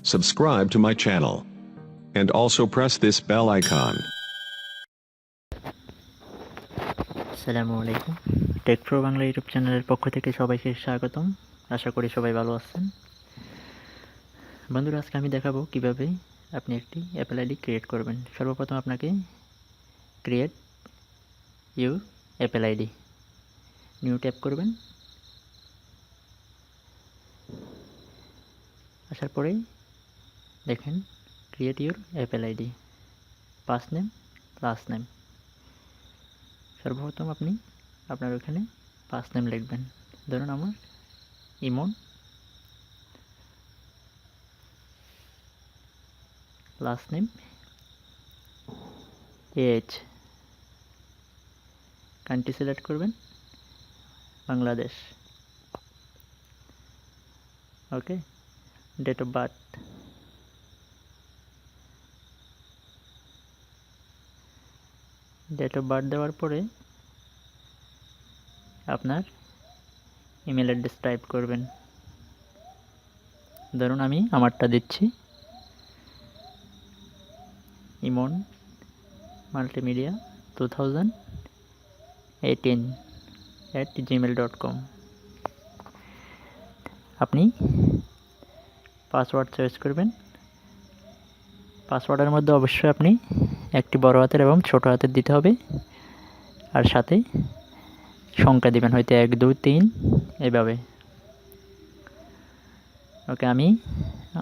subscribe to my channel, and also press this bell icon. আসসালামু আলাইকুম। Take pro Bangla YouTube চ্যানেলের পক্ষ থেকে সবাইকে স্বাগতম। আশা করি সবাই ভালো আছেন। বন্ধুরা, আজকে আমি দেখাবো কিভাবে আপনি একটি অ্যাপল আইডি ক্রিয়েট করবেন। সর্বপ্রথম আপনাকে create your Apple ID new tap করবেন। আসার পরেই দেখেন create your Apple ID, first name last name. সর্বপ্রথম আপনি আপনার ওখানে ফার্স্ট নেম লিখবেন। ধরুন আমার Imon, last name as, country select করবেন Bangladesh. Okay, date of birth, দেওয়ার পরে আপনার ইমেল অ্যাড্রেস টাইপ করবেন। ধরুন আমি আমারটা দিচ্ছি, ইমন মাল্টিমিডিয়া 2018@gmail.com। আপনি পাসওয়ার্ড চয়েস করবেন। পাসওয়ার্ডের মধ্যে অবশ্যই আপনি একটি বড় হাতের এবং ছোট হাতের দিতে হবে, আর সাথে সংখ্যা দিবেন, হয়তো 1 2 3 এভাবে। ওকে, আমি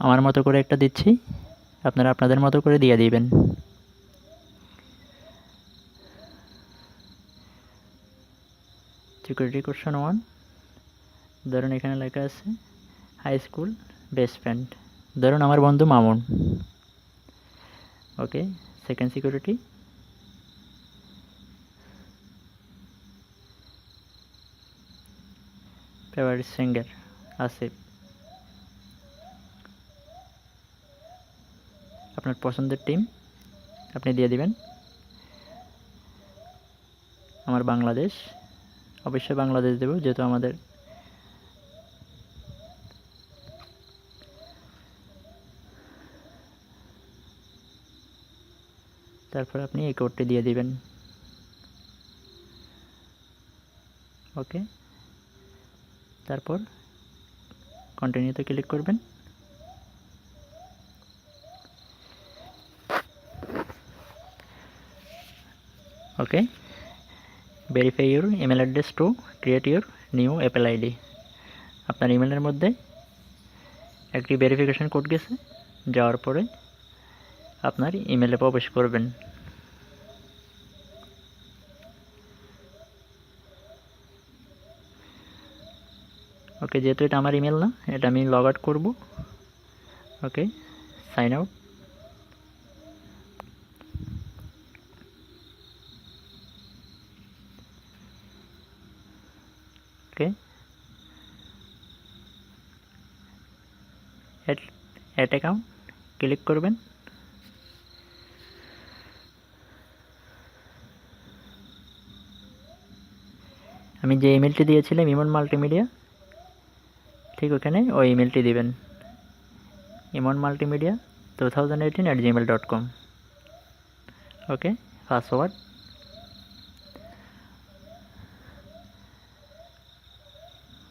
আমার মতো করে একটা দিচ্ছি, আপনারা আপনাদের মতো করে দিয়ে দিবেন। সিকিউরিটি কোশ্চেন 1, ধরুন এখানে লেখা আছে হাই স্কুল বেস্ট ফ্রেন্ড, ধরুন আমার বন্ধু Mamun. Okay, second security, favourite singer Asif. আপনার পছন্দের টিম আপনি দিয়ে দিবেন। আমার বাংলাদেশ, অবশ্যই বাংলাদেশ দেব যেহেতু আমাদের। তারপর আপনি এই কোডটি দিয়ে দিবেন। ওকে, তারপর কন্টিনিউতে ক্লিক করবেন। Okay, verify your email address to create your new Apple ID. আপনার ইমেলের মধ্যে একটি ভেরিফিকেশন কোড গেছে, যাওয়ার পরে আপনার ইমেলে প্রবেশ করবেন। ওকে, যেহেতু এটা আমার ইমেল না, এটা আমি লগ আউট করব। ওকে, সাইন আউট। ওকে, অ্যাড অ্যাকাউন্ট ক্লিক করবেন। আমি যে ইমেলটি দিয়েছিলাম ইমন মাল্টিমিডিয়া, ঠিক ওখানে ওই ইমেলটি দিবেন, ইমন মাল্টিমিডিয়া 2018@gmail.com। Okay, password.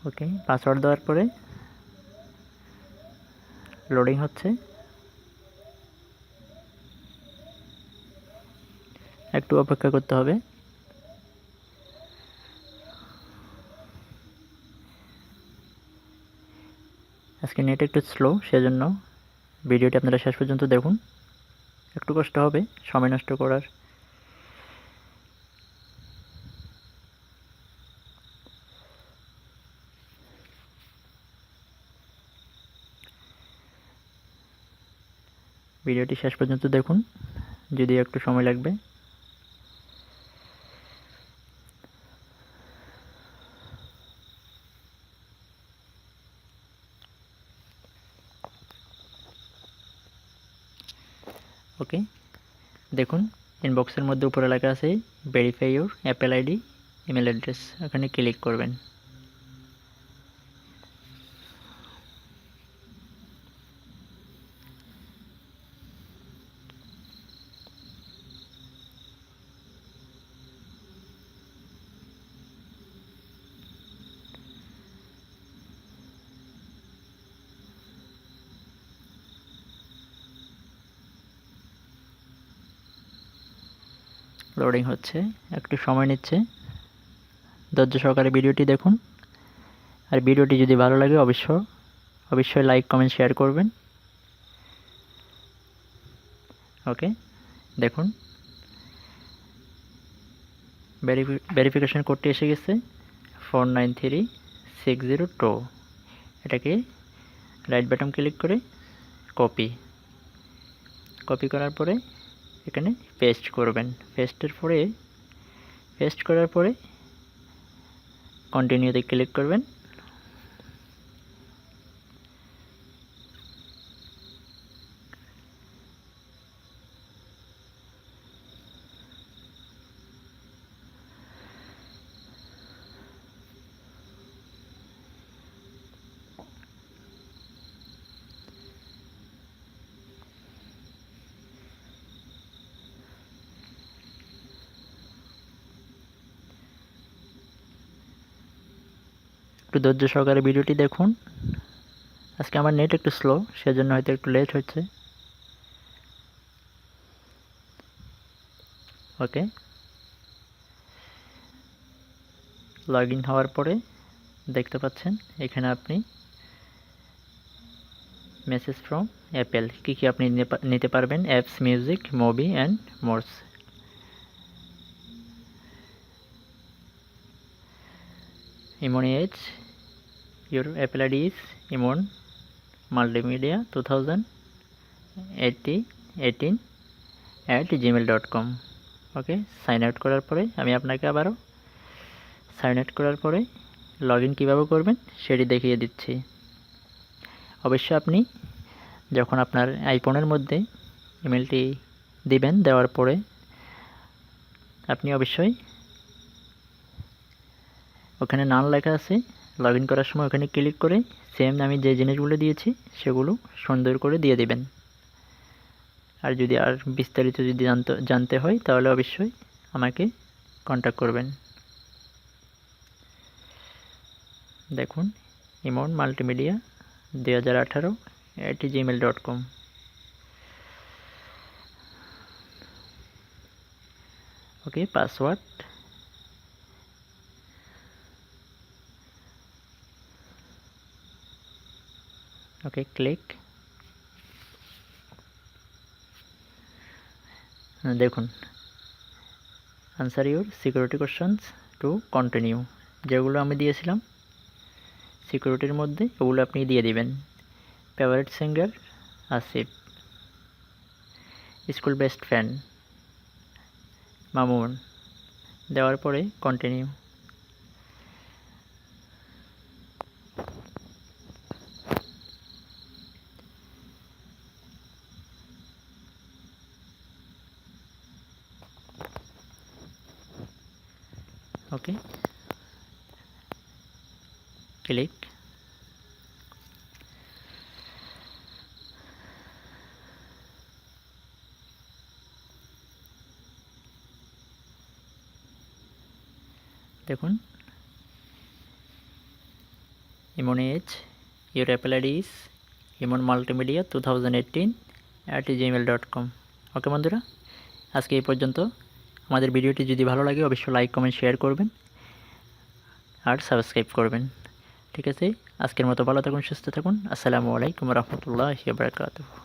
ওকে, পাসওয়ার্ড দেওয়ার পরে লোডিং হচ্ছে, একটু অপেক্ষা করতে হবে। আজকে নেট একটু স্লো, সেজন্য ভিডিওটি আপনারা শেষ পর্যন্ত দেখুন। একটু কষ্ট হবে সময় নষ্ট করার। ভিডিওটি শেষ পর্যন্ত দেখুন, যদি একটু সময় লাগবে। ওকে, দেখুন ইনবক্সের মধ্যে উপরে লেখা আছে verify your Apple ID email address, ওখানে ক্লিক করবেন। লোডিং হচ্ছে, একটু সময় নিচ্ছে। ধৈর্য সহকারে ভিডিওটি দেখুন। আর ভিডিওটি যদি ভালো লাগে অবশ্যই লাইক কমেন্ট শেয়ার করবেন। ওকে, দেখুন ভেরিফিকেশন কোডটি এসে গেছে 493602। এটাকে রাইট বাটন ক্লিক করে কপি করার পরে এখানে পেস্ট করবেন। পেস্ট করার পরে কন্টিনিউতে ক্লিক করবেন। একটু ধৈর্য সহকারে ভিডিওটি দেখুন। আজকে আমার নেট একটু স্লো, সেজন্য হয়তো একটু লেট হচ্ছে। ওকে, লগ ইন হওয়ার পরে দেখতে পাচ্ছেন এখানে আপনি মেসেজ ফ্রম অ্যাপেল কী আপনি নিতে পারবেন, apps, music, movie and mores. Imon as, your Apple ID is Imon Multimedia 2018@gmail.com। Okay, sign out করার পরে আমি আপনাকে আবারও সাইন আউট করার পরে লগ ইন কীভাবে করবেন সেটি দেখিয়ে দিচ্ছি। অবশ্যই আপনি যখন আপনার আইফোনের মধ্যে ইমেলটি দিবেন, দেওয়ার পরে আপনি অবশ্যই ওখানে নাম লেখা আছে, লগ ইন করার সময় ওখানে ক্লিক করে সেম আমি যে জিনিসগুলো দিয়েছি সেগুলো সুন্দর করে দিয়ে দিবেন। আর যদি আর বিস্তারিত যদি জানতে হয় তাহলে অবশ্যই আমাকে কন্ট্যাক্ট করবেন। দেখুন, Imon multimedia 2018@gmail.com। Okay, password, okay, click. দেখুন, answer your security questions to continue, যেগুলো আমি দিয়েছিলাম সিকিউরিটির মধ্যে ওগুলো আপনি দিয়ে দিবেন। Favourite singer Asif, school best friend Mamun, দেওয়ার পরে কন্টিনিউ। Okay, click. দেখুন, Imon as, your Apple ID is Imon multimedia 2018@gmail.com। Okay বন্ধুরা, আজকে এই পর্যন্ত। আমাদের ভিডিওটি যদি ভালো লাগে অবশ্যই লাইক কমেন্ট শেয়ার করবেন আর সাবস্ক্রাইব করবেন। ঠিক আছে, আজকের মতো ভালো থাকুন, সুস্থ থাকুন। আসসালামু আলাইকুম রহমতুল্লাহি ওয়া বারাকাতুহু।